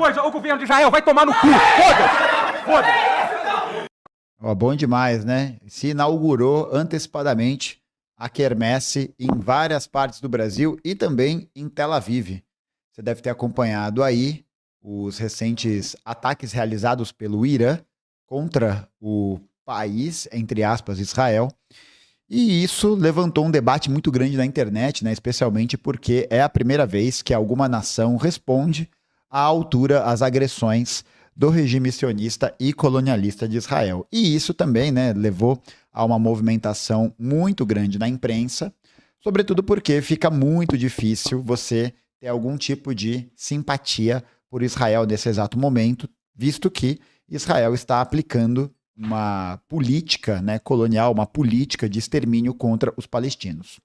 coisa, o governo de Israel vai tomar no cu. Foda-se. Foda-se. Ó, bom demais, né? Se inaugurou antecipadamente a quermesse em várias partes do Brasil e também em Tel Aviv. Você deve ter acompanhado aí os recentes ataques realizados pelo Irã contra o país, entre aspas, Israel. E isso levantou um debate muito grande na internet, né? Especialmente porque é a primeira vez que alguma nação responde à altura às agressões do regime sionista e colonialista de Israel. E isso também, né, levou a uma movimentação muito grande na imprensa, sobretudo porque fica muito difícil você ter algum tipo de simpatia por Israel nesse exato momento, visto que Israel está aplicando uma política, né, colonial, uma política de extermínio contra os palestinos.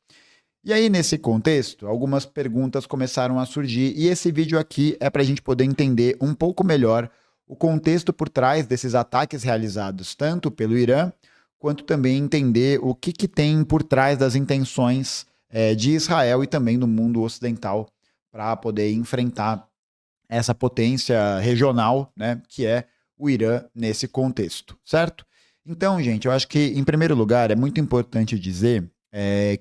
E aí, nesse contexto, algumas perguntas começaram a surgir, e esse vídeo aqui é para a gente poder entender um pouco melhor o contexto por trás desses ataques realizados tanto pelo Irã, quanto também entender o que tem por trás das intenções de Israel e também do mundo ocidental para poder enfrentar essa potência regional, né, que é o Irã nesse contexto, certo? Então, gente, eu acho que, em primeiro lugar, é muito importante dizer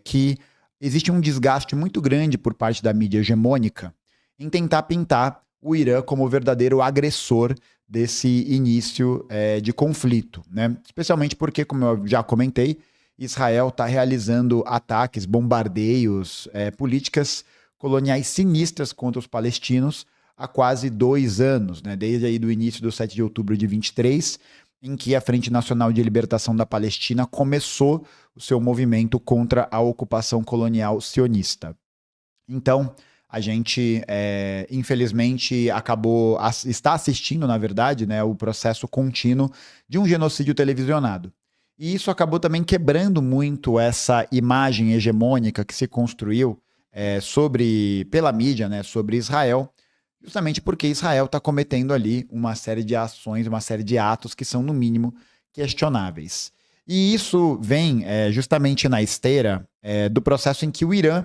que existe um desgaste muito grande por parte da mídia hegemônica em tentar pintar o Irã como o verdadeiro agressor desse início de conflito, né? Especialmente porque, como eu já comentei, Israel está realizando ataques, bombardeios, políticas coloniais sinistras contra os palestinos há quase 2 anos, né? Desde aí do início do 7 de outubro de 23, em que a Frente Nacional de Libertação da Palestina começou o seu movimento contra a ocupação colonial sionista. Então, a gente, infelizmente, está assistindo, na verdade, né, o processo contínuo de um genocídio televisionado. E isso acabou também quebrando muito essa imagem hegemônica que se construiu pela mídia, né, sobre Israel, justamente porque Israel está cometendo ali uma série de ações, uma série de atos que são, no mínimo, questionáveis. E isso vem justamente na esteira do processo em que o Irã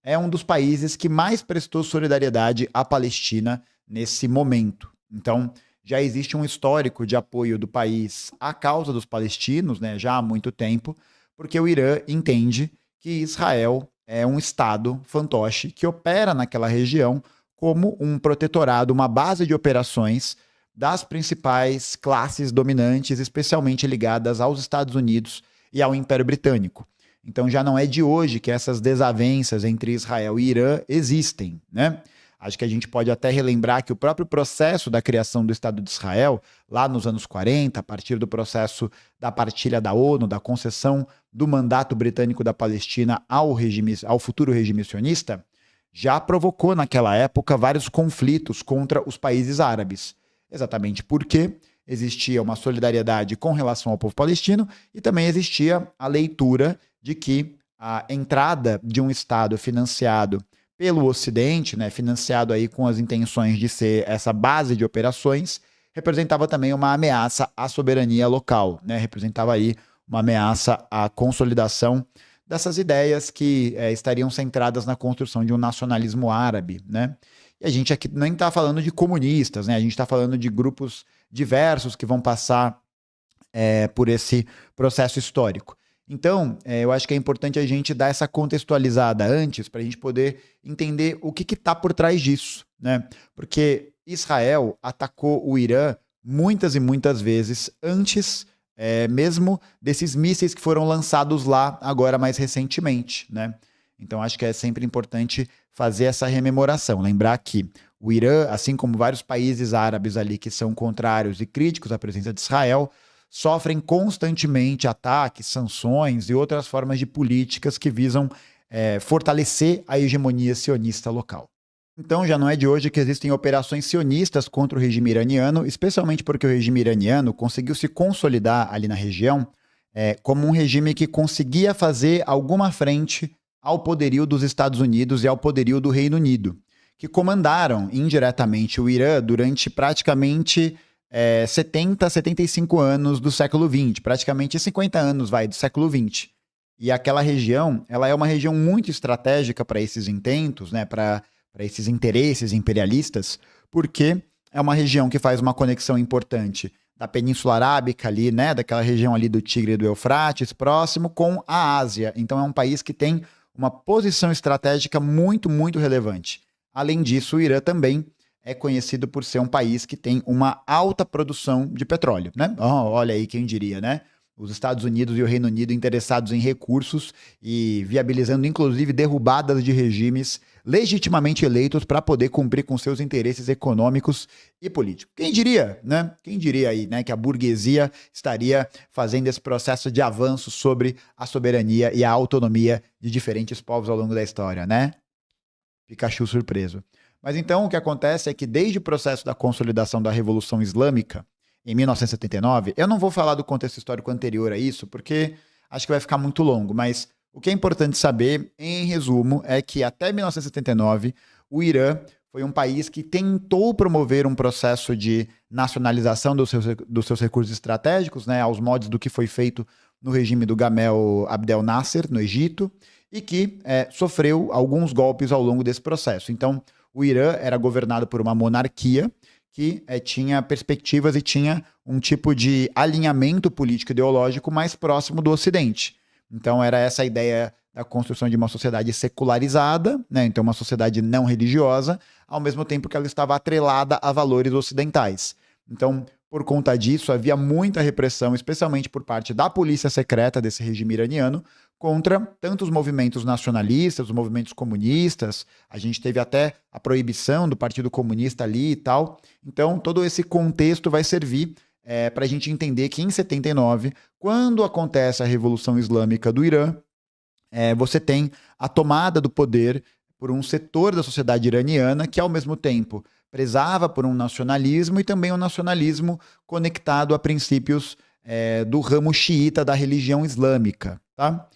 é um dos países que mais prestou solidariedade à Palestina nesse momento. Então, já existe um histórico de apoio do país à causa dos palestinos, né, já há muito tempo, porque o Irã entende que Israel é um estado fantoche que opera naquela região como um protetorado, uma base de operações das principais classes dominantes, especialmente ligadas aos Estados Unidos e ao Império Britânico. Então já não é de hoje que essas desavenças entre Israel e Irã existem, né? Acho que a gente pode até relembrar que o próprio processo da criação do Estado de Israel, lá nos anos 40, a partir do processo da partilha da ONU, da concessão do mandato britânico da Palestina ao futuro regime sionista, já provocou naquela época vários conflitos contra os países árabes. Exatamente porque existia uma solidariedade com relação ao povo palestino e também existia a leitura de que a entrada de um Estado financiado pelo Ocidente, né, financiado aí com as intenções de ser essa base de operações, representava também uma ameaça à soberania local, né, representava aí uma ameaça à consolidação dessas ideias que estariam centradas na construção de um nacionalismo árabe, né? E a gente aqui nem está falando de comunistas, né? A gente está falando de grupos diversos que vão passar por esse processo histórico. Então, eu acho que é importante a gente dar essa contextualizada antes para a gente poder entender o que está por trás disso, né? Porque Israel atacou o Irã muitas e muitas vezes antes mesmo desses mísseis que foram lançados lá agora mais recentemente, né? Então acho que é sempre importante fazer essa rememoração, lembrar que o Irã, assim como vários países árabes ali que são contrários e críticos à presença de Israel, sofrem constantemente ataques, sanções e outras formas de políticas que visam fortalecer a hegemonia sionista local. Então já não é de hoje que existem operações sionistas contra o regime iraniano, especialmente porque o regime iraniano conseguiu se consolidar ali na região como um regime que conseguia fazer alguma frente ao poderio dos Estados Unidos e ao poderio do Reino Unido, que comandaram indiretamente o Irã durante praticamente 70, 75 anos do século XX, praticamente 50 anos do século XX. E aquela região, ela é uma região muito estratégica para esses intentos, né, para esses interesses imperialistas, porque é uma região que faz uma conexão importante da Península Arábica ali, né, daquela região ali do Tigre e do Eufrates, próximo com a Ásia. Então é um país que tem uma posição estratégica muito, muito relevante. Além disso, o Irã também é conhecido por ser um país que tem uma alta produção de petróleo, né? Oh, olha aí, quem diria, né? Os Estados Unidos e o Reino Unido interessados em recursos e viabilizando, inclusive, derrubadas de regimes legitimamente eleitos para poder cumprir com seus interesses econômicos e políticos. Quem diria, né? Quem diria aí, né, que a burguesia estaria fazendo esse processo de avanço sobre a soberania e a autonomia de diferentes povos ao longo da história, né? Pikachu surpreso. Mas então o que acontece é que desde o processo da consolidação da Revolução Islâmica, em 1979, eu não vou falar do contexto histórico anterior a isso, porque acho que vai ficar muito longo, mas o que é importante saber, em resumo, é que até 1979, o Irã foi um país que tentou promover um processo de nacionalização dos seus recursos estratégicos, né, aos modos do que foi feito no regime do Gamal Abdel Nasser, no Egito, e que sofreu alguns golpes ao longo desse processo. Então, o Irã era governado por uma monarquia que tinha perspectivas e tinha um tipo de alinhamento político ideológico mais próximo do Ocidente. Então era essa a ideia da construção de uma sociedade secularizada, né? Então uma sociedade não religiosa, ao mesmo tempo que ela estava atrelada a valores ocidentais. Então, por conta disso, havia muita repressão, especialmente por parte da polícia secreta desse regime iraniano, contra tanto os movimentos nacionalistas, os movimentos comunistas. A gente teve até a proibição do Partido Comunista ali e tal. Então, todo esse contexto vai servir para a gente entender que em 79, quando acontece a Revolução Islâmica do Irã, você tem a tomada do poder por um setor da sociedade iraniana que, ao mesmo tempo, prezava por um nacionalismo e também um nacionalismo conectado a princípios do ramo xiita da religião islâmica, tá?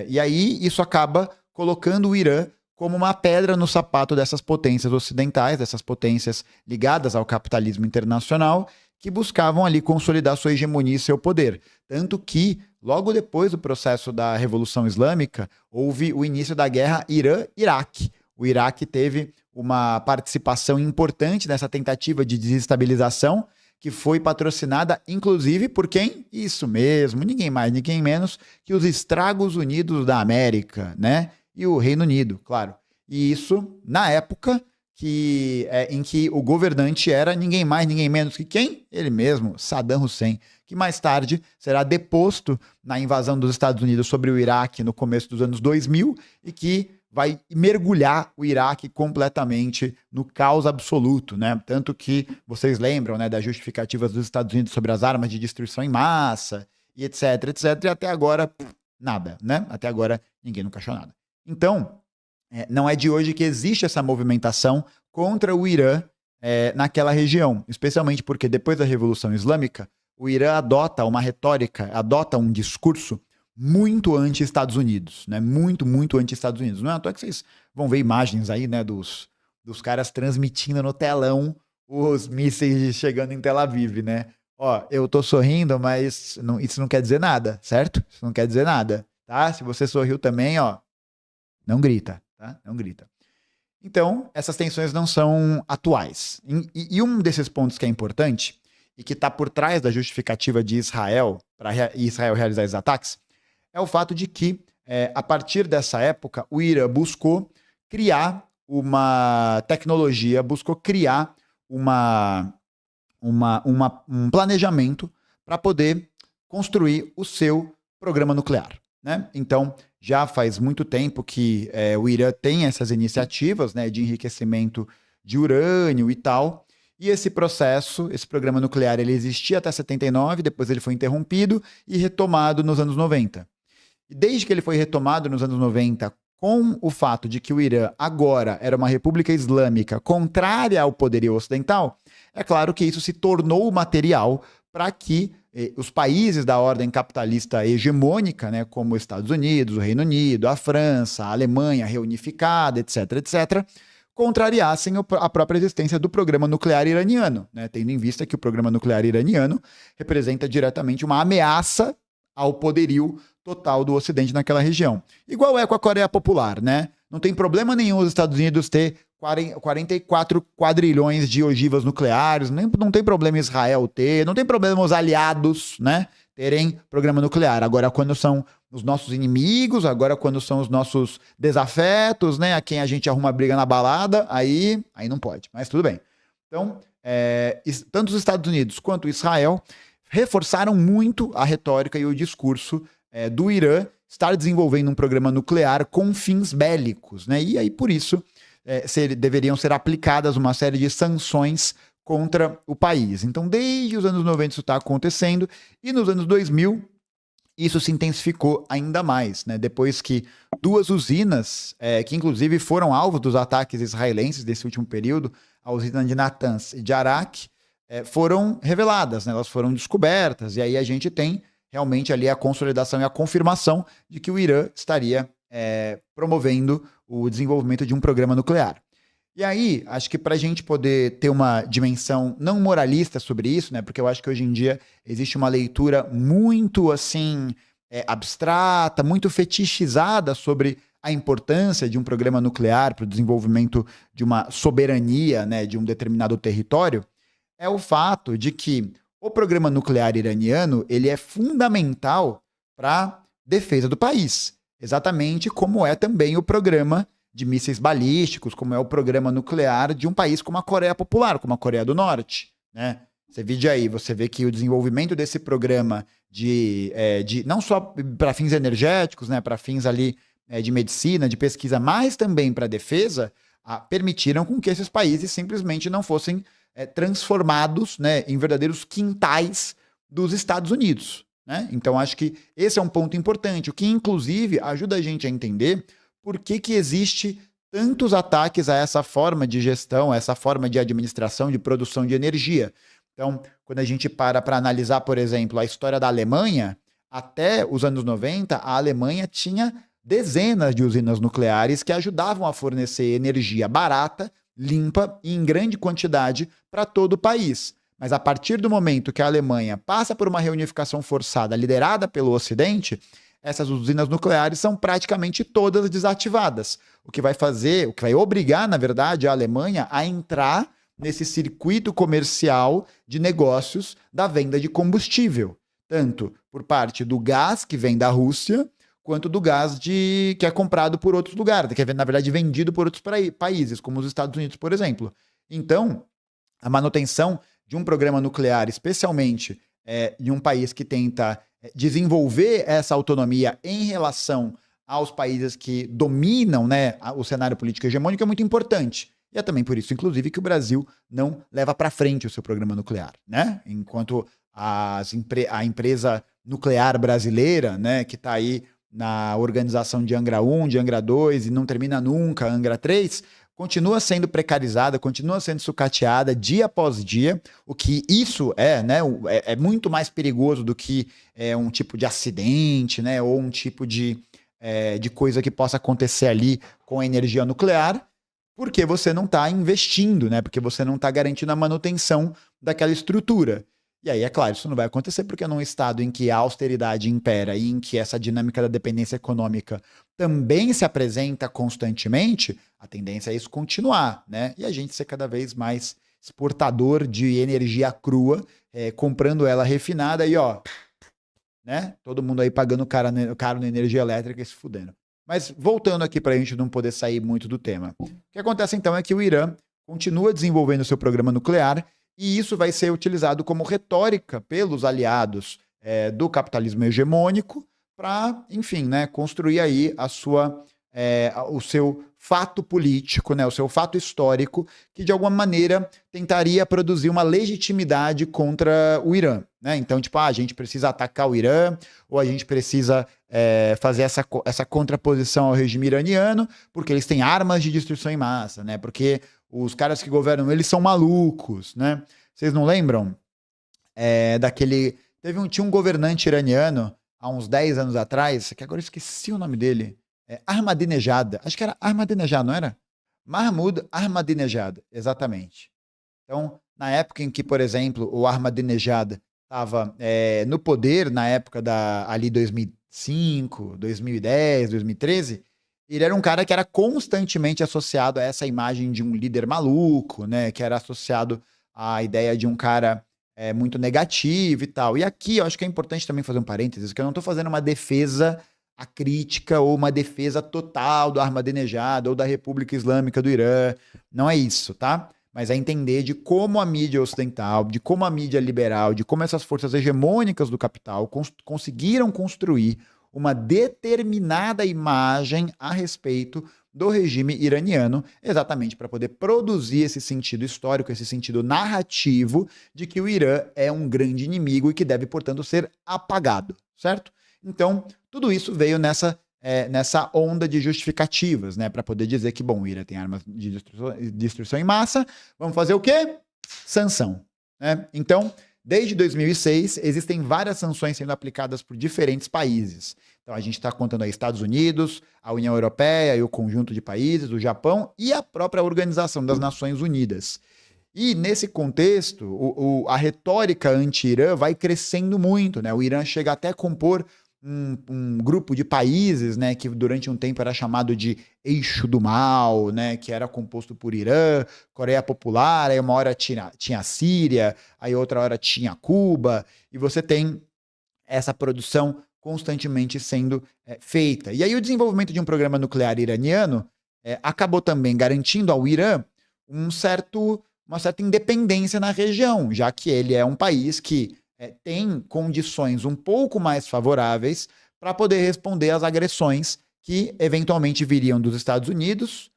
E aí isso acaba colocando o Irã como uma pedra no sapato dessas potências ocidentais, dessas potências ligadas ao capitalismo internacional, que buscavam ali consolidar sua hegemonia e seu poder. Tanto que, logo depois do processo da Revolução Islâmica, houve o início da guerra Irã-Iraque. O Iraque teve uma participação importante nessa tentativa de desestabilização, que foi patrocinada, inclusive, por quem? Isso mesmo, ninguém mais, ninguém menos que os Estados Unidos da América, né? E o Reino Unido, claro. E isso na época em que o governante era ninguém mais, ninguém menos que quem? Ele mesmo, Saddam Hussein, que mais tarde será deposto na invasão dos Estados Unidos sobre o Iraque no começo dos anos 2000 e que vai mergulhar o Iraque completamente no caos absoluto, né? Tanto que vocês lembram, né, das justificativas dos Estados Unidos sobre as armas de destruição em massa, e etc, etc, e até agora, nada, né? Até agora, ninguém nunca achou nada. Então, não é de hoje que existe essa movimentação contra o Irã naquela região, especialmente porque depois da Revolução Islâmica, o Irã adota uma retórica, adota um discurso muito anti-Estados Unidos, né? Muito, muito anti-Estados Unidos. Não é à toa que vocês vão ver imagens aí, né, dos caras transmitindo no telão os mísseis chegando em Tel Aviv, né? Ó, eu tô sorrindo, mas isso não quer dizer nada, certo? Isso não quer dizer nada, tá? Se você sorriu também, ó, não grita, tá? Não grita. Então, essas tensões não são atuais. E um desses pontos que é importante e que está por trás da justificativa de Israel para Israel realizar esses ataques é o fato de que, a partir dessa época, o Irã buscou criar uma tecnologia, buscou criar um planejamento para poder construir o seu programa nuclear, né? Então, já faz muito tempo que o Irã tem essas iniciativas, né, de enriquecimento de urânio e tal, e esse processo, esse programa nuclear, ele existia até 79, depois ele foi interrompido e retomado nos anos 90. E desde que ele foi retomado nos anos 90, com o fato de que o Irã agora era uma república islâmica contrária ao poderio ocidental, é claro que isso se tornou material para que os países da ordem capitalista hegemônica, né, como os Estados Unidos, o Reino Unido, a França, a Alemanha reunificada, etc., etc., contrariassem a própria existência do programa nuclear iraniano, né, tendo em vista que o programa nuclear iraniano representa diretamente uma ameaça ao poderio total do Ocidente naquela região. Igual é com a Coreia Popular, né? Não tem problema nenhum os Estados Unidos ter 44 quadrilhões de ogivas nucleares, não tem problema Israel ter, não tem problema os aliados, né, terem programa nuclear. Agora, quando são os nossos inimigos, agora quando são os nossos desafetos, né, a quem a gente arruma briga na balada, aí não pode, mas tudo bem. Então, tanto os Estados Unidos quanto Israel reforçaram muito a retórica e o discurso do Irã estar desenvolvendo um programa nuclear com fins bélicos, né? E aí, por isso, deveriam ser aplicadas uma série de sanções contra o país. Então, desde os anos 90 isso está acontecendo, e nos anos 2000 isso se intensificou ainda mais, né? Depois que duas usinas, que inclusive foram alvos dos ataques israelenses desse último período, a usina de Natanz e de Arak, foram reveladas, né? Elas foram descobertas, e aí a gente tem realmente ali a consolidação e a confirmação de que o Irã estaria promovendo o desenvolvimento de um programa nuclear. E aí, acho que para a gente poder ter uma dimensão não moralista sobre isso, né? Porque eu acho que hoje em dia existe uma leitura muito assim abstrata, muito fetichizada sobre a importância de um programa nuclear para o desenvolvimento de uma soberania, né, de um determinado território, é o fato de que o programa nuclear iraniano ele é fundamental para a defesa do país, exatamente como é também o programa de mísseis balísticos, como é o programa nuclear de um país como a Coreia Popular, como a Coreia do Norte, né? Você vê que o desenvolvimento desse programa de não só para fins energéticos, né, para fins ali de medicina, de pesquisa, mas também para defesa, permitiram com que esses países simplesmente não fossem transformados, né, em verdadeiros quintais dos Estados Unidos, né? Então acho que esse é um ponto importante, o que inclusive ajuda a gente a entender por que existe tantos ataques a essa forma de gestão, a essa forma de administração, de produção de energia. Então, quando a gente para analisar, por exemplo, a história da Alemanha, até os anos 90, a Alemanha tinha dezenas de usinas nucleares que ajudavam a fornecer energia barata, limpa e em grande quantidade para todo o país. Mas a partir do momento que a Alemanha passa por uma reunificação forçada liderada pelo Ocidente, essas usinas nucleares são praticamente todas desativadas, o que vai obrigar, na verdade, a Alemanha a entrar nesse circuito comercial de negócios da venda de combustível, tanto por parte do gás que vem da Rússia, quanto do gás que é comprado por outros lugares, que é, na verdade, vendido por outros países, como os Estados Unidos, por exemplo. Então, a manutenção de um programa nuclear, especialmente em um país que tenta desenvolver essa autonomia em relação aos países que dominam, né, o cenário político hegemônico, é muito importante. E é também por isso, inclusive, que o Brasil não leva para frente o seu programa nuclear, né? Enquanto a empresa nuclear brasileira, né, que está aí na organização de Angra 1, de Angra 2 e não termina nunca, Angra 3, continua sendo precarizada, continua sendo sucateada dia após dia, o que isso né, é muito mais perigoso do que um tipo de acidente, né, ou um tipo de coisa que possa acontecer ali com a energia nuclear, porque você não está investindo, né, porque você não está garantindo a manutenção daquela estrutura. E aí, é claro, isso não vai acontecer porque num estado em que a austeridade impera e em que essa dinâmica da dependência econômica também se apresenta constantemente, a tendência é isso continuar, né? E a gente ser cada vez mais exportador de energia crua, comprando ela refinada e, ó, né? Todo mundo aí pagando caro na energia elétrica e se fudendo. Mas voltando aqui para a gente não poder sair muito do tema. O que acontece então é que o Irã continua desenvolvendo seu programa nuclear e isso vai ser utilizado como retórica pelos aliados do capitalismo hegemônico para, enfim, né, construir aí o seu fato político, né, o seu fato histórico, que de alguma maneira tentaria produzir uma legitimidade contra o Irã, né? Então, tipo, a gente precisa atacar o Irã, ou a gente precisa fazer essa contraposição ao regime iraniano, porque eles têm armas de destruição em massa, né? Porque os caras que governam eles são malucos, né? Vocês não lembram tinha um governante iraniano há uns 10 anos atrás, que agora eu esqueci o nome dele, Ahmadinejad, acho que era Ahmadinejad, não era? Mahmoud Ahmadinejad, exatamente. Então, na época em que, por exemplo, o Ahmadinejad estava no poder, na época ali 2005, 2010, 2013, Ele era um cara que era constantemente associado a essa imagem de um líder maluco, né? Que era associado à ideia de um cara muito negativo e tal. E aqui eu acho que é importante também fazer um parênteses, que eu não estou fazendo uma defesa crítica ou uma defesa total do Ahmadinejad ou da República Islâmica do Irã. Não é isso, tá? Mas é entender de como a mídia ocidental, de como a mídia liberal, de como essas forças hegemônicas do capital conseguiram construir uma determinada imagem a respeito do regime iraniano, exatamente para poder produzir esse sentido histórico, esse sentido narrativo de que o Irã é um grande inimigo e que deve, portanto, ser apagado, certo? Então, tudo isso veio nessa onda de justificativas, né, para poder dizer que, bom, o Irã tem armas de destruição em massa, vamos fazer o quê? Sanção, né? Então, desde 2006, existem várias sanções sendo aplicadas por diferentes países. Então, a gente está contando aí Estados Unidos, a União Europeia e o conjunto de países, o Japão e a própria Organização das Nações Unidas. E, nesse contexto, a retórica anti-Irã vai crescendo muito, né? O Irã chega até a compor um grupo de países, né, que durante um tempo era chamado de Eixo do Mal, né, que era composto por Irã, Coreia Popular, aí uma hora tinha a Síria, aí outra hora tinha Cuba, e você tem essa produção constantemente sendo feita. E aí o desenvolvimento de um programa nuclear iraniano acabou também garantindo ao Irã uma certa independência na região, já que ele é um país que tem condições um pouco mais favoráveis para poder responder às agressões que eventualmente viriam dos Estados Unidos,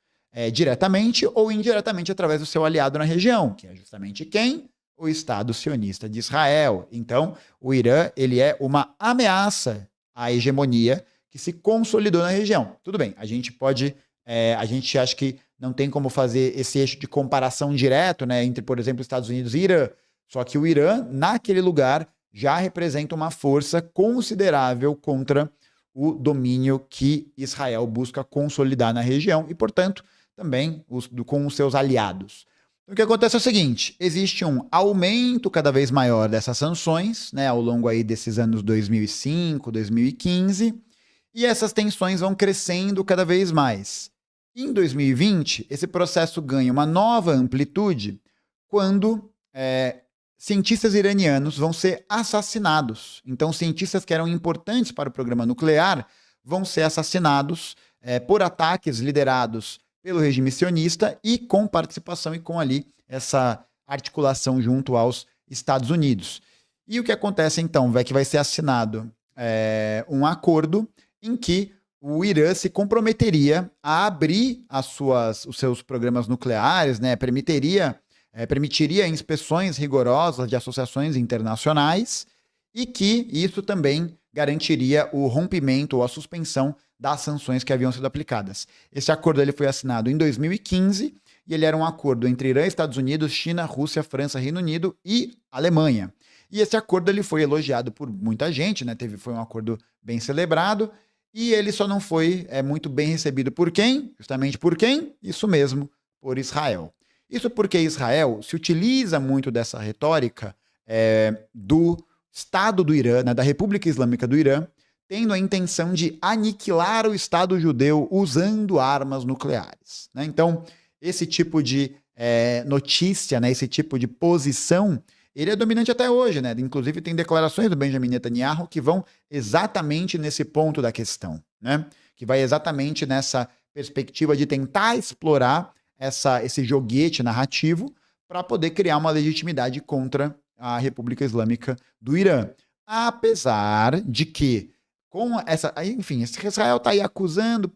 diretamente ou indiretamente através do seu aliado na região, que é justamente quem? O Estado sionista de Israel. Então, o Irã ele é uma ameaça à hegemonia que se consolidou na região. Tudo bem, a gente acha que não tem como fazer esse eixo de comparação direto, né, entre, por exemplo, Estados Unidos e Irã. Só que o Irã, naquele lugar, já representa uma força considerável contra o domínio que Israel busca consolidar na região e, portanto, também com os seus aliados. Então, o que acontece é o seguinte, existe um aumento cada vez maior dessas sanções, né, ao longo aí desses anos 2005, 2015, e essas tensões vão crescendo cada vez mais. Em 2020, esse processo ganha uma nova amplitude quando cientistas iranianos vão ser assassinados. Então, cientistas que eram importantes para o programa nuclear vão ser assassinados por ataques liderados pelo regime sionista e com participação e com ali essa articulação junto aos Estados Unidos. E o que acontece então é que vai ser assinado um acordo em que o Irã se comprometeria a abrir os seus programas nucleares, né, permitiria inspeções rigorosas de associações internacionais e que isso também garantiria o rompimento ou a suspensão das sanções que haviam sido aplicadas. Esse acordo ele foi assinado em 2015 e ele era um acordo entre Irã, Estados Unidos, China, Rússia, França, Reino Unido e Alemanha. E esse acordo ele foi elogiado por muita gente, né? Foi um acordo bem celebrado e ele só não foi muito bem recebido por quem? Justamente por quem? Isso mesmo, por Israel. Isso porque Israel se utiliza muito dessa retórica do Estado do Irã, né, da República Islâmica do Irã, tendo a intenção de aniquilar o Estado judeu usando armas nucleares, né? Então, esse tipo de notícia, né, esse tipo de posição, ele é dominante até hoje, né? Inclusive tem declarações do Benjamin Netanyahu que vão exatamente nesse ponto da questão, né? Que vai exatamente nessa perspectiva de tentar explorar esse joguete narrativo para poder criar uma legitimidade contra a República Islâmica do Irã. Apesar de que, enfim, Israel está aí acusando,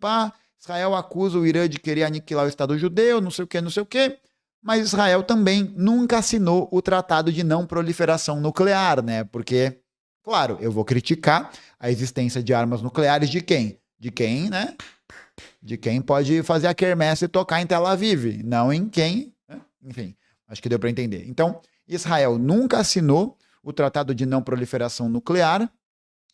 Israel acusa o Irã de querer aniquilar o Estado judeu, não sei o quê, mas Israel também nunca assinou o Tratado de Não Proliferação Nuclear, né? Porque, claro, eu vou criticar a existência de armas nucleares de quem? De quem, né? De quem pode fazer a quermesse e tocar em Tel Aviv, não em quem, né? Enfim, acho que deu para entender. Então, Israel nunca assinou o Tratado de Não Proliferação Nuclear.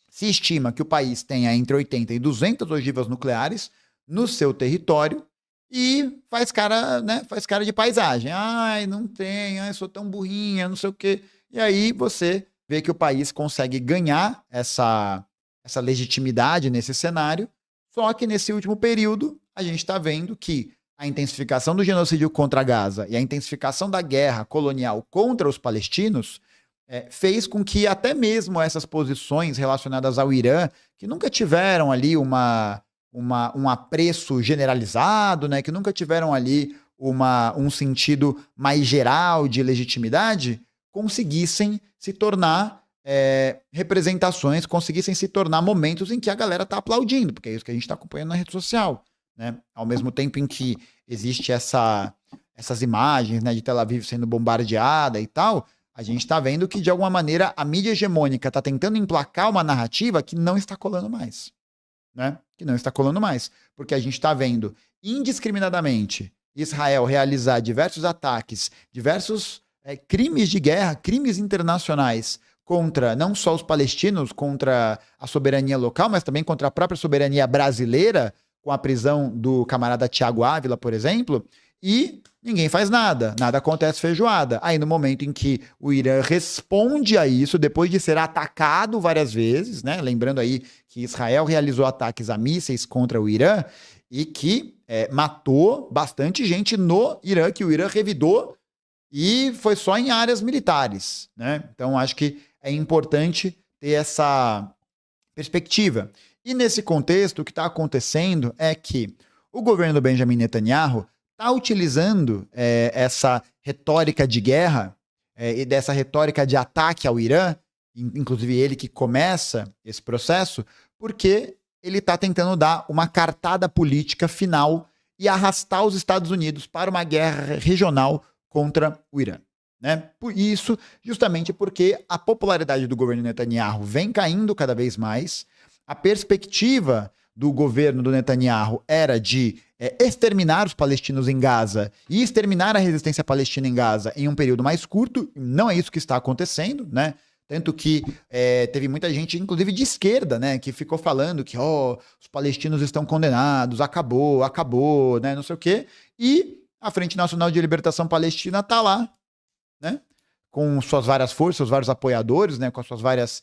Se estima que o país tenha entre 80 e 200 ogivas nucleares no seu território e faz cara de paisagem. Ai, não tem, sou tão burrinha, não sei o quê. E aí você vê que o país consegue ganhar essa legitimidade nesse cenário Só que nesse último período, a gente está vendo que a intensificação do genocídio contra Gaza e a intensificação da guerra colonial contra os palestinos fez com que até mesmo essas posições relacionadas ao Irã, que nunca tiveram ali um apreço generalizado, né, que nunca tiveram ali um sentido mais geral de legitimidade, conseguissem se tornar representações, conseguissem se tornar momentos em que a galera está aplaudindo, porque é isso que a gente está acompanhando na rede social. Né? Ao mesmo tempo em que existe essas imagens, né, de Tel Aviv sendo bombardeada e tal, a gente está vendo que, de alguma maneira, a mídia hegemônica está tentando emplacar uma narrativa que não está colando mais. Né? Que não está colando mais. Porque a gente está vendo indiscriminadamente Israel realizar diversos ataques, diversos crimes de guerra, crimes internacionais contra não só os palestinos, contra a soberania local, mas também contra a própria soberania brasileira, com a prisão do camarada Tiago Ávila, por exemplo, e ninguém faz nada, nada acontece feijoada. Aí no momento em que o Irã responde a isso, depois de ser atacado várias vezes, né? Lembrando aí que Israel realizou ataques a mísseis contra o Irã e que matou bastante gente no Irã, que o Irã revidou e foi só em áreas militares, né? Então acho que é importante ter essa perspectiva. E nesse contexto, o que está acontecendo é que o governo do Benjamin Netanyahu está utilizando essa retórica de guerra e dessa retórica de ataque ao Irã, inclusive ele que começa esse processo, porque ele está tentando dar uma cartada política final e arrastar os Estados Unidos para uma guerra regional contra o Irã. Né? Por isso, justamente porque a popularidade do governo Netanyahu vem caindo cada vez mais. A perspectiva do governo do Netanyahu era de exterminar os palestinos em Gaza e exterminar a resistência palestina em Gaza em um período mais curto. Não é isso que está acontecendo, né? Tanto que teve muita gente, inclusive de esquerda, né, que ficou falando que os palestinos estão condenados, acabou, né, não sei o quê. E a Frente Nacional de Libertação Palestina está lá, né, com suas várias forças, vários apoiadores, né, com as suas várias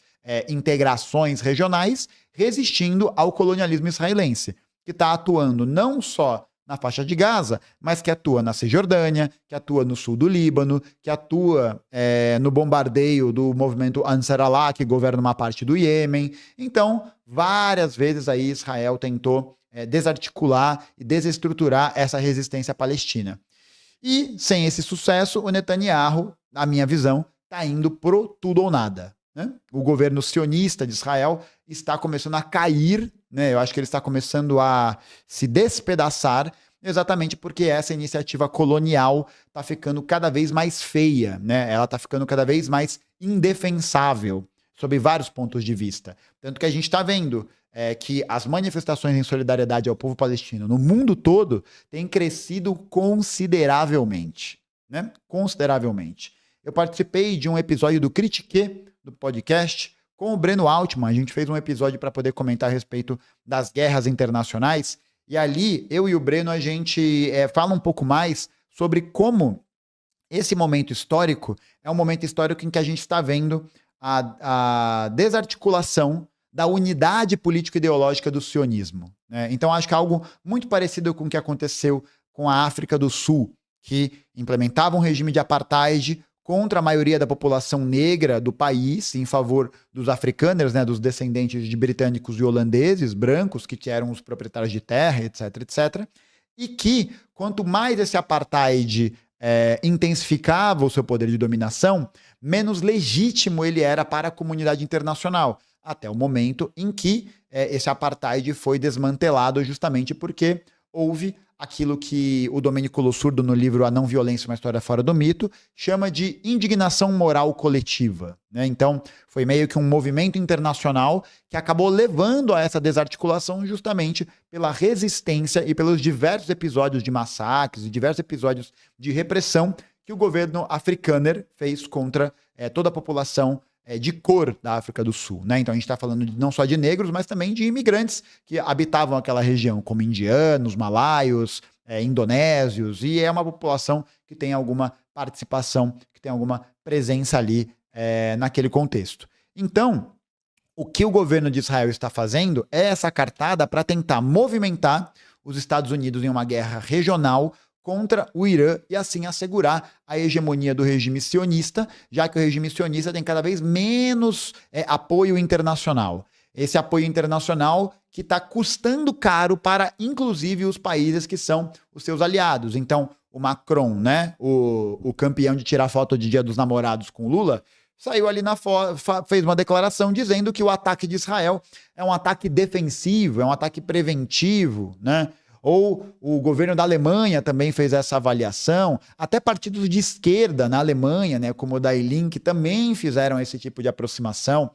integrações regionais, resistindo ao colonialismo israelense, que está atuando não só na faixa de Gaza, mas que atua na Cisjordânia, que atua no sul do Líbano, que atua no bombardeio do movimento Ansar Allah, que governa uma parte do Iêmen. Então, várias vezes aí Israel tentou desarticular e desestruturar essa resistência palestina. E, sem esse sucesso, o Netanyahu, na minha visão, está indo pro tudo ou nada. Né? O governo sionista de Israel está começando a cair, né? Eu acho que ele está começando a se despedaçar, exatamente porque essa iniciativa colonial está ficando cada vez mais feia, né? Ela está ficando cada vez mais indefensável, sob vários pontos de vista. Tanto que a gente está vendo que as manifestações em solidariedade ao povo palestino no mundo todo têm crescido consideravelmente, né? Consideravelmente. Eu participei de um episódio do Critique, do podcast, com o Breno Altman. A gente fez um episódio para poder comentar a respeito das guerras internacionais. E ali, eu e o Breno, a gente fala um pouco mais sobre como esse momento histórico é um momento histórico em que a gente está vendo a desarticulação da unidade político-ideológica do sionismo. Né? Então, acho que é algo muito parecido com o que aconteceu com a África do Sul, que implementava um regime de apartheid contra a maioria da população negra do país, em favor dos afrikaners, né, dos descendentes de britânicos e holandeses, brancos, que eram os proprietários de terra, etc, etc. E que, quanto mais esse apartheid intensificava o seu poder de dominação, menos legítimo ele era para a comunidade internacional, até o momento em que esse apartheid foi desmantelado justamente porque houve aquilo que o Domenico Losurdo, no livro A Não Violência, uma História Fora do Mito, chama de indignação moral coletiva. Né? Então, foi meio que um movimento internacional que acabou levando a essa desarticulação justamente pela resistência e pelos diversos episódios de massacres e diversos episódios de repressão que o governo afrikaner fez contra toda a população de cor da África do Sul. Né? Então a gente está falando não só de negros, mas também de imigrantes que habitavam aquela região, como indianos, malaios, indonésios, e é uma população que tem alguma participação, que tem alguma presença ali naquele contexto. Então, o que o governo de Israel está fazendo é essa cartada para tentar movimentar os Estados Unidos em uma guerra regional contra o Irã e assim assegurar a hegemonia do regime sionista, já que o regime sionista tem cada vez menos apoio internacional. Esse apoio internacional que está custando caro para, inclusive, os países que são os seus aliados. Então, o Macron, né, o campeão de tirar foto de Dia dos Namorados com o Lula, saiu ali fez uma declaração dizendo que o ataque de Israel é um ataque defensivo, é um ataque preventivo, né? Ou o governo da Alemanha também fez essa avaliação, até partidos de esquerda na Alemanha, né, como o Die Linke, também fizeram esse tipo de aproximação,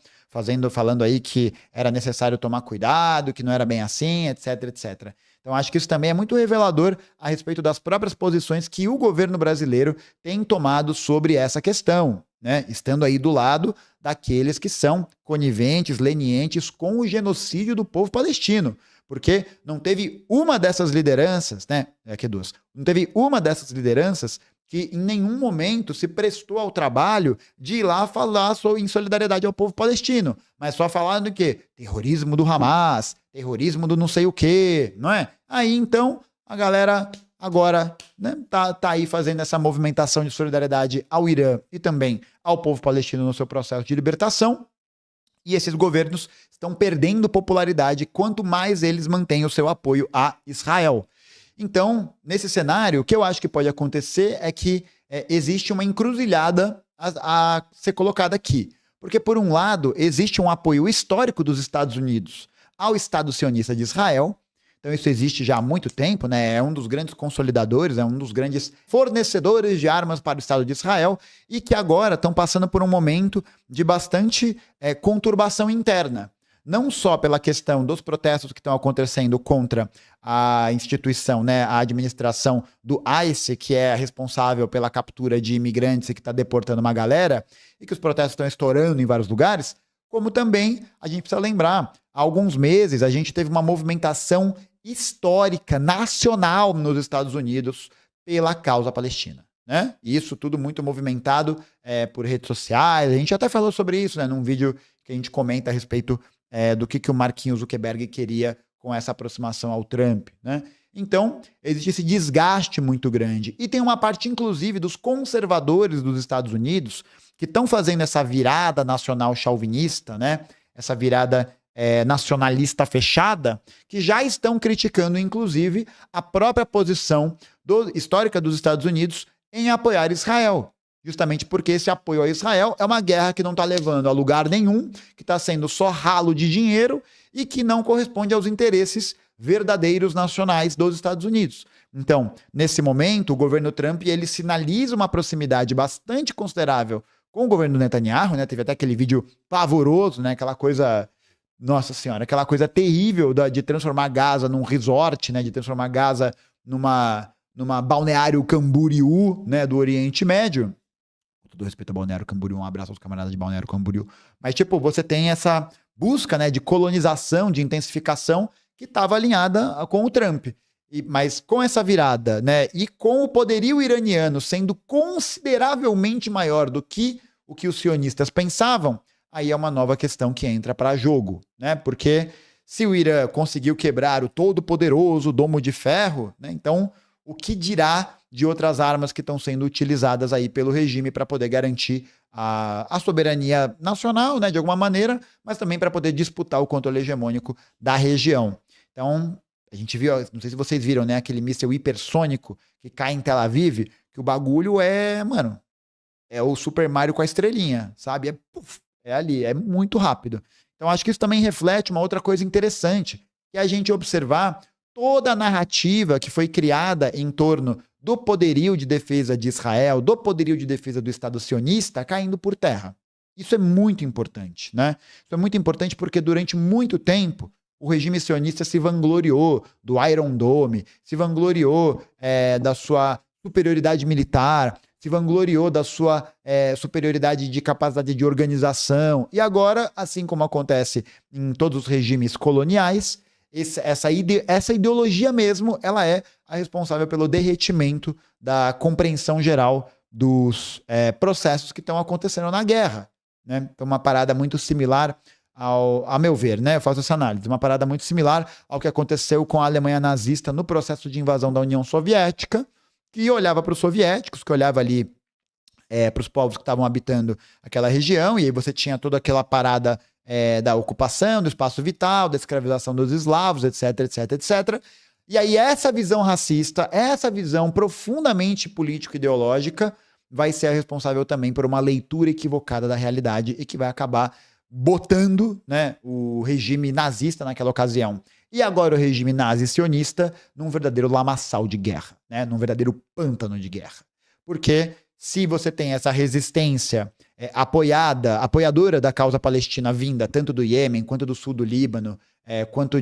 falando aí que era necessário tomar cuidado, que não era bem assim, etc, etc. Então, acho que isso também é muito revelador a respeito das próprias posições que o governo brasileiro tem tomado sobre essa questão, né? Estando aí do lado daqueles que são coniventes, lenientes com o genocídio do povo palestino. Porque não teve uma dessas lideranças, né? Aqui duas. Não teve uma dessas lideranças que em nenhum momento se prestou ao trabalho de ir lá falar em solidariedade ao povo palestino, mas só falando do quê? Terrorismo do Hamas, terrorismo do não sei o quê, não é? Aí então a galera agora, né, tá aí fazendo essa movimentação de solidariedade ao Irã e também ao povo palestino no seu processo de libertação. E esses governos estão perdendo popularidade quanto mais eles mantêm o seu apoio a Israel. Então, nesse cenário, o que eu acho que pode acontecer é que existe uma encruzilhada a ser colocada aqui. Porque, por um lado, existe um apoio histórico dos Estados Unidos ao Estado sionista de Israel. Então, isso existe já há muito tempo, né? É um dos grandes consolidadores, é um dos grandes fornecedores de armas para o Estado de Israel e que agora estão passando por um momento de bastante conturbação interna. Não só pela questão dos protestos que estão acontecendo contra a instituição, né, a administração do ICE, que é responsável pela captura de imigrantes e que está deportando uma galera, e que os protestos estão estourando em vários lugares, como também a gente precisa lembrar, há alguns meses a gente teve uma movimentação histórica, nacional nos Estados Unidos pela causa palestina. Né? Isso tudo muito movimentado por redes sociais. A gente até falou sobre isso, né, num vídeo que a gente comenta a respeito do que o Marquinhos Zuckerberg queria com essa aproximação ao Trump. Né? Então, existe esse desgaste muito grande. E tem uma parte, inclusive, dos conservadores dos Estados Unidos que estão fazendo essa virada nacional chauvinista, né? Essa virada nacionalista fechada, que já estão criticando, inclusive, a própria posição histórica dos Estados Unidos em apoiar Israel. Justamente porque esse apoio a Israel é uma guerra que não está levando a lugar nenhum, que está sendo só ralo de dinheiro e que não corresponde aos interesses verdadeiros nacionais dos Estados Unidos. Então, nesse momento, o governo Trump ele sinaliza uma proximidade bastante considerável com o governo Netanyahu, né? Teve até aquele vídeo pavoroso, né? Aquela coisa, nossa senhora, aquela coisa terrível de transformar Gaza num resort, né? De transformar Gaza numa balneário Camboriú, né? Do Oriente Médio. Com todo respeito ao Balneário Camboriú, um abraço aos camaradas de Balneário Camboriú. Mas, tipo, você tem essa busca, né, de colonização, de intensificação, que estava alinhada com o Trump. Mas com essa virada, né, e com o poderio iraniano sendo consideravelmente maior do que o que os sionistas pensavam, aí é uma nova questão que entra para jogo, né? Porque se o Irã conseguiu quebrar o todo-poderoso domo de ferro, né, então o que dirá de outras armas que estão sendo utilizadas aí pelo regime para poder garantir a soberania nacional, né, de alguma maneira, mas também para poder disputar o controle hegemônico da região. Então, a gente viu, não sei se vocês viram, né, aquele míssil hipersônico que cai em Tel Aviv, que o bagulho mano, é o Super Mario com a estrelinha, sabe? É ali, é muito rápido. Então, acho que isso também reflete uma outra coisa interessante, que é a gente observar toda a narrativa que foi criada em torno do poderio de defesa de Israel, do poderio de defesa do Estado sionista caindo por terra. Isso é muito importante, né? Isso é muito importante porque durante muito tempo o regime sionista se vangloriou do Iron Dome, se vangloriou da sua superioridade militar, se vangloriou da sua superioridade de capacidade de organização. E agora, assim como acontece em todos os regimes coloniais, essa ideologia mesmo, ela é a responsável pelo derretimento da compreensão geral dos processos que estão acontecendo na guerra. Né? Então, uma parada muito similar a meu ver, né? Eu faço essa análise. Uma parada muito similar ao que aconteceu com a Alemanha nazista no processo de invasão da União Soviética, que olhava para os soviéticos, que olhava ali para os povos que estavam habitando aquela região, e aí você tinha toda aquela parada da ocupação, do espaço vital, da escravização dos eslavos, etc, etc, etc. E aí essa visão racista, essa visão profundamente político-ideológica vai ser a responsável também por uma leitura equivocada da realidade e que vai acabar botando, né, o regime nazista naquela ocasião e agora o regime nazi-sionista num verdadeiro lamaçal de guerra, né, num verdadeiro pântano de guerra. Porque se você tem essa resistência apoiadora da causa palestina vinda tanto do Iêmen quanto do sul do Líbano, quanto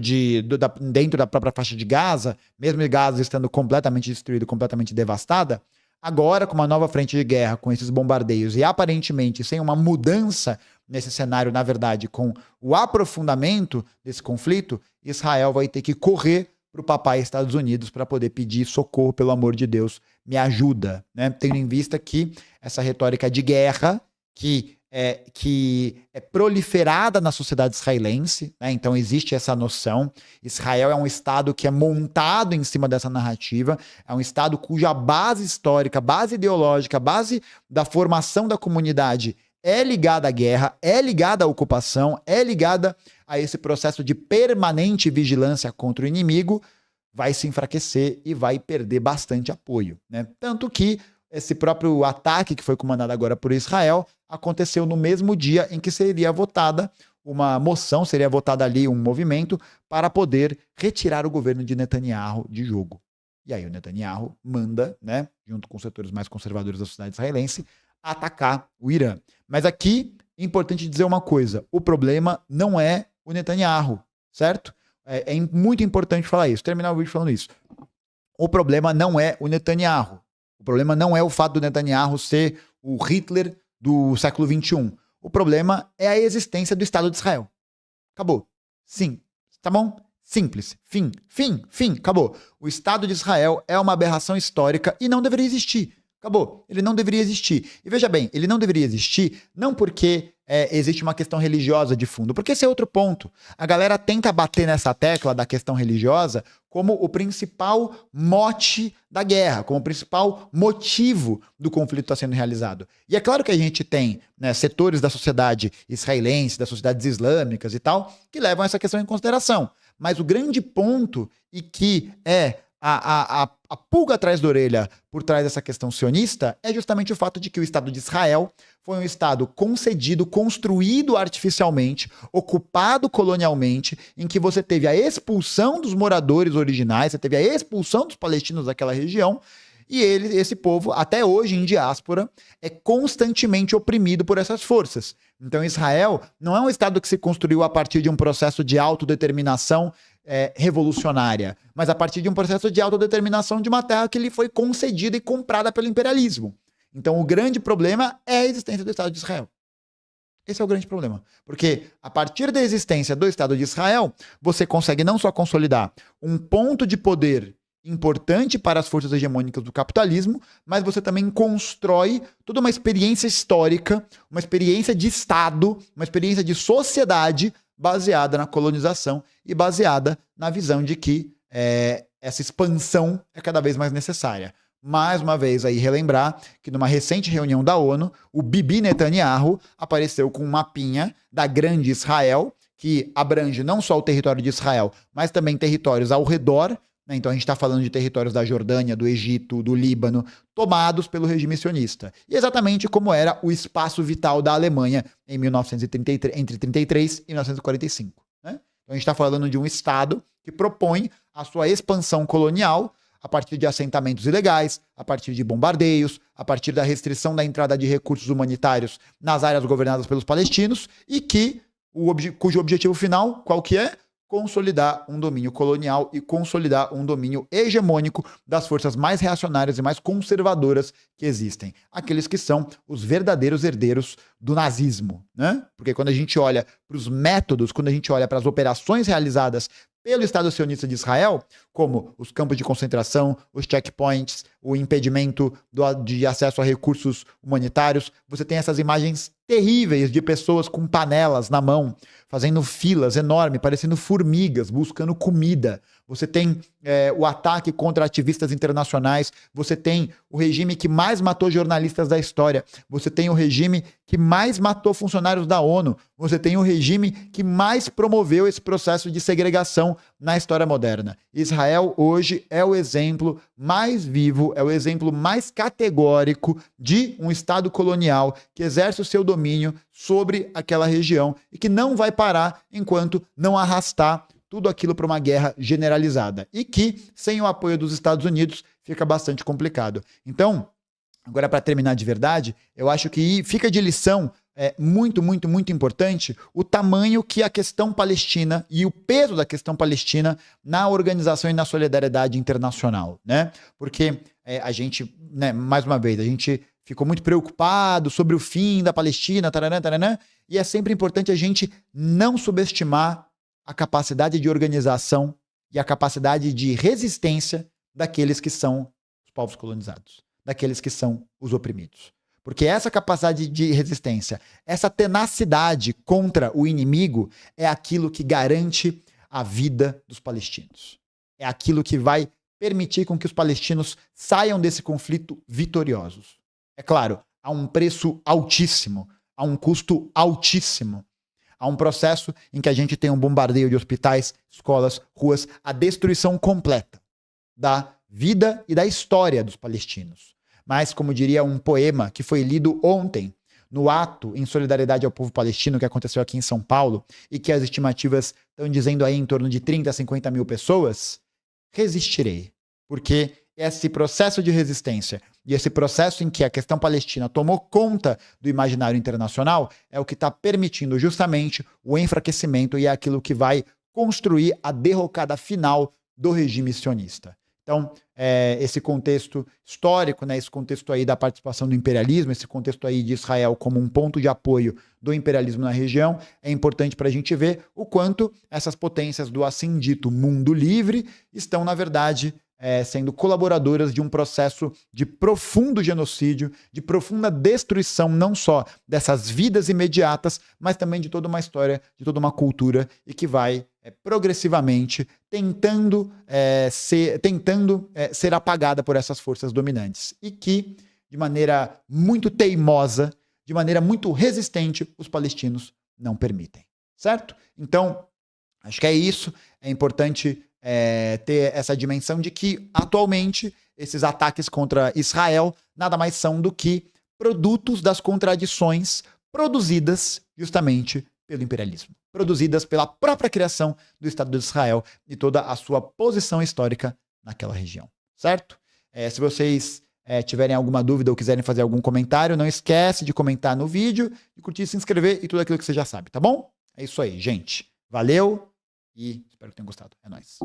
dentro da própria faixa de Gaza, mesmo Gaza estando completamente destruída, completamente devastada, agora com uma nova frente de guerra, com esses bombardeios e aparentemente sem uma mudança nesse cenário, na verdade, com o aprofundamento desse conflito, Israel vai ter que correr para o papai Estados Unidos para poder pedir socorro, pelo amor de Deus, me ajuda, né? Tendo em vista que essa retórica de guerra que é proliferada na sociedade israelense, né? Então existe essa noção. Israel é um Estado que é montado em cima dessa narrativa, é um Estado cuja base histórica, base ideológica, base da formação da comunidade é ligada à guerra, é ligada à ocupação, é ligada a esse processo de permanente vigilância contra o inimigo, vai se enfraquecer e vai perder bastante apoio, né? Tanto que esse próprio ataque que foi comandado agora por Israel aconteceu no mesmo dia em que seria votada uma moção, seria votado ali um movimento para poder retirar o governo de Netanyahu de jogo. E aí o Netanyahu manda, né, junto com os setores mais conservadores da sociedade israelense, atacar o Irã. Mas aqui é importante dizer uma coisa, o problema não é o Netanyahu, certo? É muito importante falar isso, terminar o vídeo falando isso. O problema não é o Netanyahu. O problema não é o fato do Netanyahu ser o Hitler do século XXI. O problema é a existência do Estado de Israel. Acabou. Sim. Tá bom? Simples. Fim. Acabou. O Estado de Israel é uma aberração histórica e não deveria existir. Acabou. Ele não deveria existir. E veja bem, ele não deveria existir não porque existe uma questão religiosa de fundo, porque esse é outro ponto. A galera tenta bater nessa tecla da questão religiosa como o principal mote da guerra, como o principal motivo do conflito está sendo realizado. E é claro que a gente tem, né, setores da sociedade israelense, das sociedades islâmicas e tal, que levam essa questão em consideração. Mas o grande ponto, e que é a pulga atrás da orelha por trás dessa questão sionista, é justamente o fato de que o Estado de Israel foi um Estado concedido, construído artificialmente, ocupado colonialmente, em que você teve a expulsão dos moradores originais, você teve a expulsão dos palestinos daquela região, e esse povo, até hoje em diáspora, é constantemente oprimido por essas forças. Então Israel não é um Estado que se construiu a partir de um processo de autodeterminação revolucionária, mas a partir de um processo de autodeterminação de uma terra que lhe foi concedida e comprada pelo imperialismo. Então o grande problema é a existência do Estado de Israel. Esse é o grande problema. Porque a partir da existência do Estado de Israel, você consegue não só consolidar um ponto de poder importante para as forças hegemônicas do capitalismo, mas você também constrói toda uma experiência histórica, uma experiência de Estado, uma experiência de sociedade baseada na colonização e baseada na visão de que essa expansão é cada vez mais necessária. Mais uma vez aí relembrar que numa recente reunião da ONU, o Bibi Netanyahu apareceu com um mapinha da grande Israel, que abrange não só o território de Israel, mas também territórios ao redor. Então a gente está falando de territórios da Jordânia, do Egito, do Líbano, tomados pelo regime sionista. E exatamente como era o espaço vital da Alemanha em 1933, entre 1933 e 1945. Né? Então a gente está falando de um Estado que propõe a sua expansão colonial a partir de assentamentos ilegais, a partir de bombardeios, a partir da restrição da entrada de recursos humanitários nas áreas governadas pelos palestinos e cujo objetivo final, qual que é? Consolidar um domínio colonial e consolidar um domínio hegemônico das forças mais reacionárias e mais conservadoras que existem. Aqueles que são os verdadeiros herdeiros do nazismo, né? Porque quando a gente olha para os métodos, quando a gente olha para as operações realizadas pelo Estado sionista de Israel, como os campos de concentração, os checkpoints, o impedimento de acesso a recursos humanitários, você tem essas imagens terríveis de pessoas com panelas na mão, fazendo filas enormes, parecendo formigas, buscando comida. Você tem o ataque contra ativistas internacionais, você tem o regime que mais matou jornalistas da história, você tem o regime que mais matou funcionários da ONU, você tem o regime que mais promoveu esse processo de segregação na história moderna. Israel hoje é o exemplo mais vivo, é o exemplo mais categórico de um Estado colonial que exerce o seu domínio sobre aquela região e que não vai parar enquanto não arrastar tudo aquilo para uma guerra generalizada e que, sem o apoio dos Estados Unidos, fica bastante complicado. Então, agora para terminar de verdade, eu acho que fica de lição muito, muito, muito importante o tamanho que a questão palestina e o peso da questão palestina na organização e na solidariedade internacional, né? Porque a gente, né, mais uma vez, a gente ficou muito preocupado sobre o fim da Palestina, taranã, taranã, e é sempre importante a gente não subestimar a capacidade de organização e a capacidade de resistência daqueles que são os povos colonizados, daqueles que são os oprimidos. Porque essa capacidade de resistência, essa tenacidade contra o inimigo é aquilo que garante a vida dos palestinos. É aquilo que vai permitir com que os palestinos saiam desse conflito vitoriosos. É claro, há um preço altíssimo, há um custo altíssimo. Há um processo em que a gente tem um bombardeio de hospitais, escolas, ruas, a destruição completa da vida e da história dos palestinos. Mas, como diria um poema que foi lido ontem, no ato em solidariedade ao povo palestino que aconteceu aqui em São Paulo, e que as estimativas estão dizendo aí em torno de 30 a 50 mil pessoas, resistirei. Porque esse processo de resistência e esse processo em que a questão palestina tomou conta do imaginário internacional é o que está permitindo justamente o enfraquecimento e é aquilo que vai construir a derrocada final do regime sionista. Então, esse contexto histórico, né, esse contexto aí da participação do imperialismo, esse contexto aí de Israel como um ponto de apoio do imperialismo na região, é importante para a gente ver o quanto essas potências do assim dito mundo livre estão, na verdade, sendo colaboradoras de um processo de profundo genocídio, de profunda destruição, não só dessas vidas imediatas, mas também de toda uma história, de toda uma cultura, e que vai progressivamente tentando ser apagada por essas forças dominantes. E que, de maneira muito teimosa, de maneira muito resistente, os palestinos não permitem. Certo? Então, acho que é isso. É importante ter essa dimensão de que, atualmente, esses ataques contra Israel nada mais são do que produtos das contradições produzidas justamente pelo imperialismo, produzidas pela própria criação do Estado de Israel e toda a sua posição histórica naquela região, certo? Se vocês tiverem alguma dúvida ou quiserem fazer algum comentário, não esquece de comentar no vídeo, de curtir, se inscrever e tudo aquilo que você já sabe, tá bom? É isso aí, gente. Valeu! E espero que tenham gostado. É nóis.